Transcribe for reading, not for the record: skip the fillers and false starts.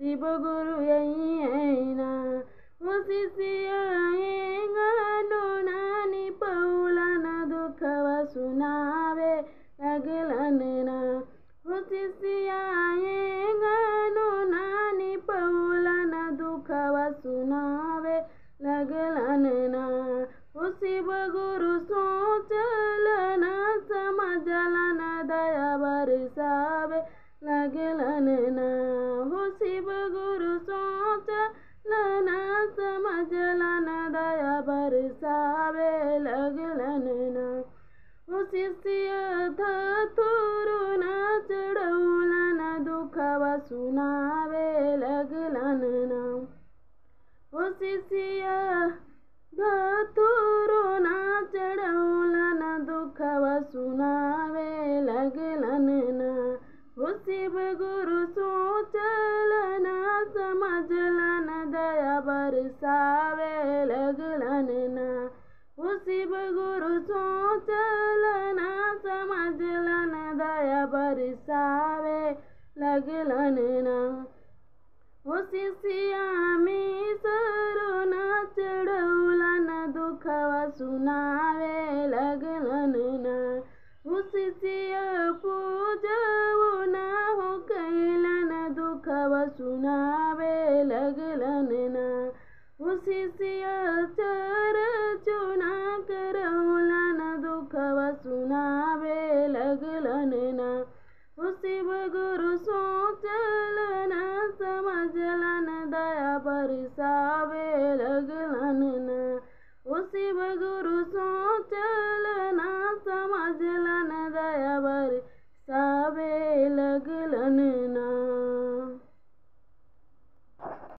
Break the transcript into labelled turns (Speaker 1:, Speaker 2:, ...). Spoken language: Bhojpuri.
Speaker 1: शिव गुरु येना शिष्याएंगनो नानी पौलन दुखव सुनावे लगलन ना शिष्याएंगनो नानी पौलन दुखव सुनावे लगलन ना शिव गुरु सोचलन समझलन दया बरसावे लगलन ना शिव गुरु सोचलन समझलन दया बरसावे लगलन ना शिष्य धतुरु न चढ़ौलन दुखव सुनावे लगलन ना शिष्य धतुरु न चढ़ौलन दुखव सुनावे लगलन ना शिव गुरु सोचलन समझलन दया बरसावे लगलन ना शिव गुरु सोचलन समझलन दया बरसावे लगलन ना शिष्या में सरो न चढ़ौलन दुखव सुनावे लगलन ना शिष्य पूजऊ न हो कैलन दुखव सुनावे लगलन ना शिष्य चर्चुना करौलन दुखव सुनावे लगलन ना शिव गुरु सोचलन